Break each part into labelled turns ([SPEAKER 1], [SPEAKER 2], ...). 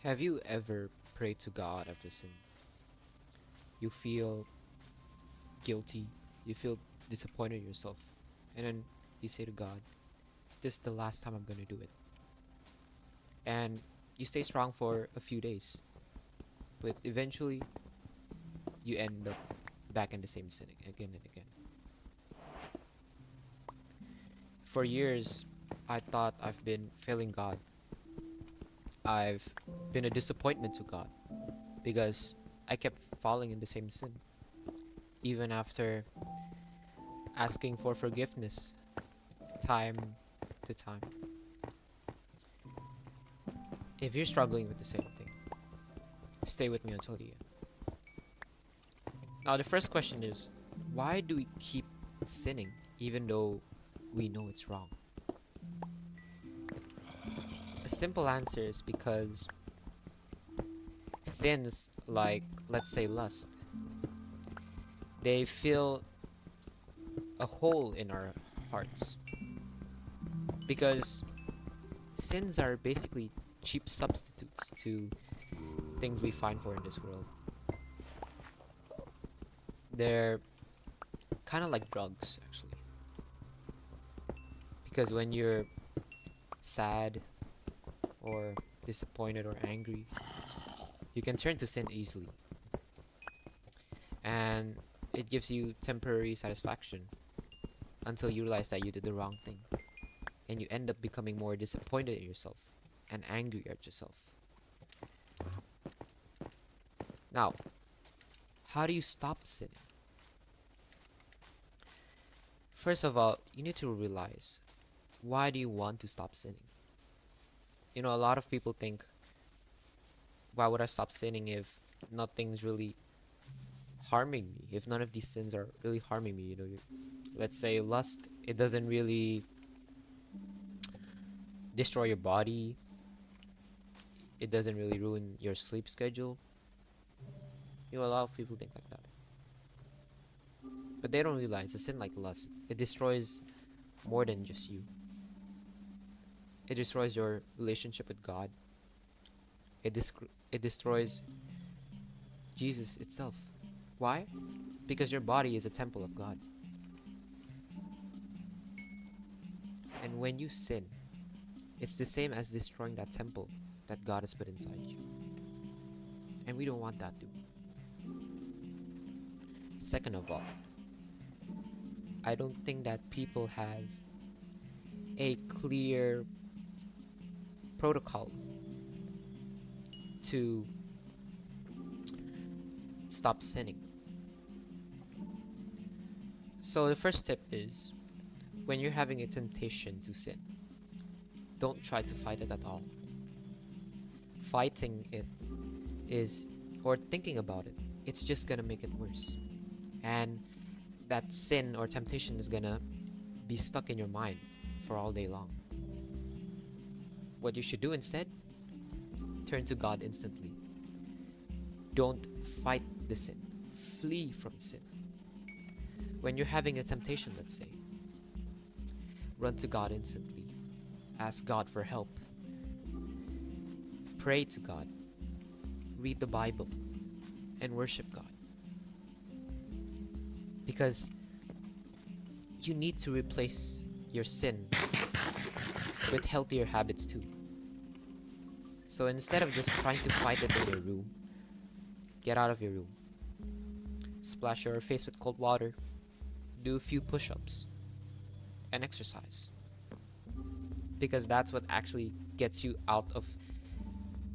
[SPEAKER 1] Have you ever prayed to God after sin? You feel guilty, you feel disappointed in yourself, and then you say to God, "This is the last time I'm gonna do it." And you stay strong for a few days, but eventually you end up back in the same sin again and again. For years, I thought I've been failing God. I've been a disappointment to God because I kept falling in the same sin, even after asking for forgiveness time to time. If you're struggling with the same thing, stay with me until the end. Now, the first question is, why do we keep sinning even though we know it's wrong? A simple answer is because sins, like let's say lust, they fill a hole in our hearts. Because sins are basically cheap substitutes to things we find for in this world. They're kind of like drugs, actually. Because when you're sad or disappointed or angry, you can turn to sin easily. And it gives you temporary satisfaction until you realize that you did the wrong thing. And you end up becoming more disappointed in yourself and angry at yourself. Now, how do you stop sinning? First of all, you need to realize, why do you want to stop sinning? A lot of people think, why would I stop sinning if nothing's really harming me? If none of these sins are really harming me, let's say lust, it doesn't really destroy your body, it doesn't really ruin your sleep schedule. A lot of people think like that. But they don't realize a sin like lust, it destroys more than just you. It destroys your relationship with God. It destroys Jesus itself. Why? Because your body is a temple of God. And when you sin, it's the same as destroying that temple that God has put inside you. And we don't want that, do we? Second of all, I don't think that people have a clear protocol to stop sinning. So the first tip is, when you're having a temptation to sin, don't try to fight it at all. Fighting it is, or thinking about it, it's just gonna make it worse. And that sin or temptation is gonna be stuck in your mind for all day long. What you should do instead, turn to God instantly. Don't fight the sin, flee from sin. When you're having a temptation, let's say, run to God instantly. Ask God for help. Pray to God. Read the Bible and worship God. Because you need to replace your sin with healthier habits too. So instead of just trying to fight it in your room, get out of your room. Splash your face with cold water. Do a few push-ups. And exercise. Because that's what actually gets you out of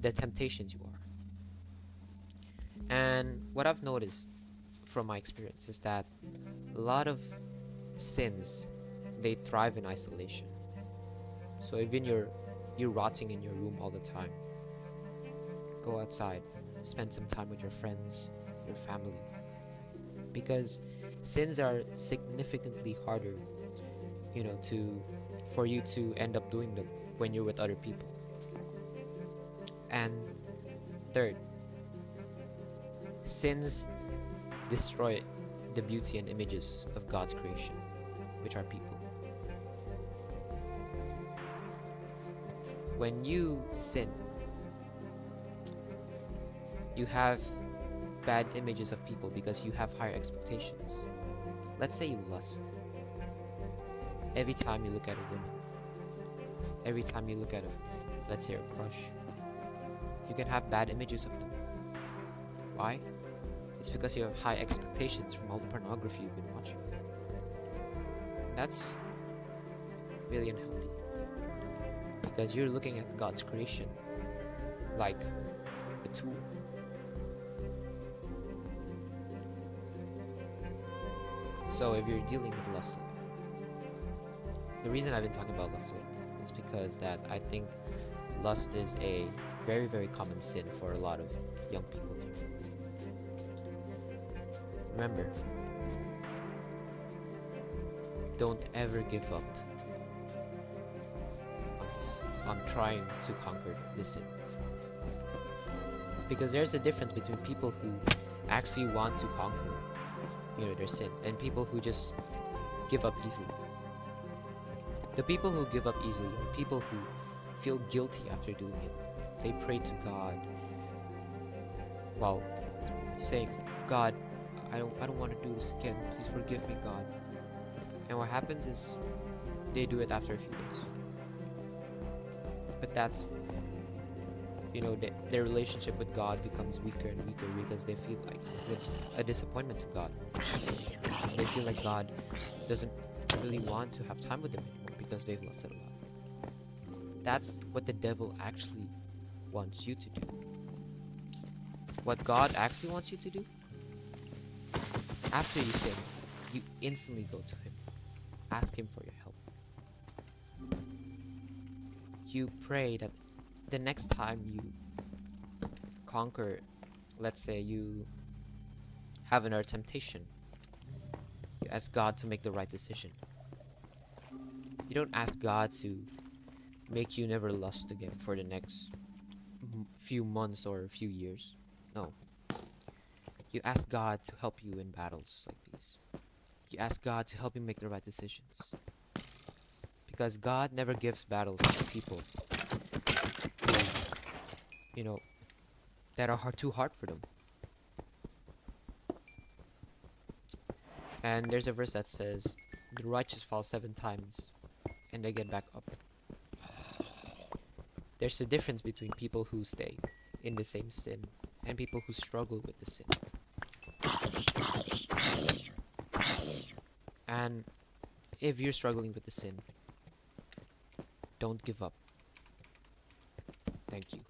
[SPEAKER 1] the temptations you are. And what I've noticed from my experience is that a lot of sins, they thrive in isolation. So even you're rotting in your room all the time, go outside, spend some time with your friends, your family. Because sins are significantly harder, for you to end up doing them when you're with other people. And third, sins destroy the beauty and images of God's creation, which are people. When you sin, You have bad images of people because you have higher expectations. Let's say you lust. Every time you look at a woman, every time you look at let's say, a crush, you can have bad images of them. Why? It's because you have high expectations from all the pornography you've been watching. And that's really unhealthy. Because you're looking at God's creation like a tool. So if you're dealing with lust, the reason I've been talking about lust is because that I think lust is a very, very common sin for a lot of young people here. Remember, don't ever give up on trying to conquer this sin. Because there's a difference between people who actually want to conquer, their sin, and people who just give up easily. The people who give up easily are people who feel guilty after doing it. They pray to God while saying, God, I don't want to do this again. Please forgive me, God. And what happens is they do it after a few days. But that's, their relationship with God becomes weaker and weaker because they feel like a disappointment to God. They feel like God doesn't really want to have time with them anymore because they've lost it a lot. That's what the devil actually wants you to do. What God actually wants you to do, after you sin, you instantly go to Him. Ask Him for your help. You pray that the next time you conquer, let's say you have another temptation, you ask God to make the right decision. You don't ask God to make you never lust again for the next few months or a few years. No. You ask God to help you in battles like these. You ask God to help you make the right decisions. Because God never gives battles to people who, that are too hard for them. And there's a verse that says, the righteous fall 7 times and they get back up. There's a difference between people who stay in the same sin and people who struggle with the sin. And if you're struggling with the sin, don't give up. Thank you.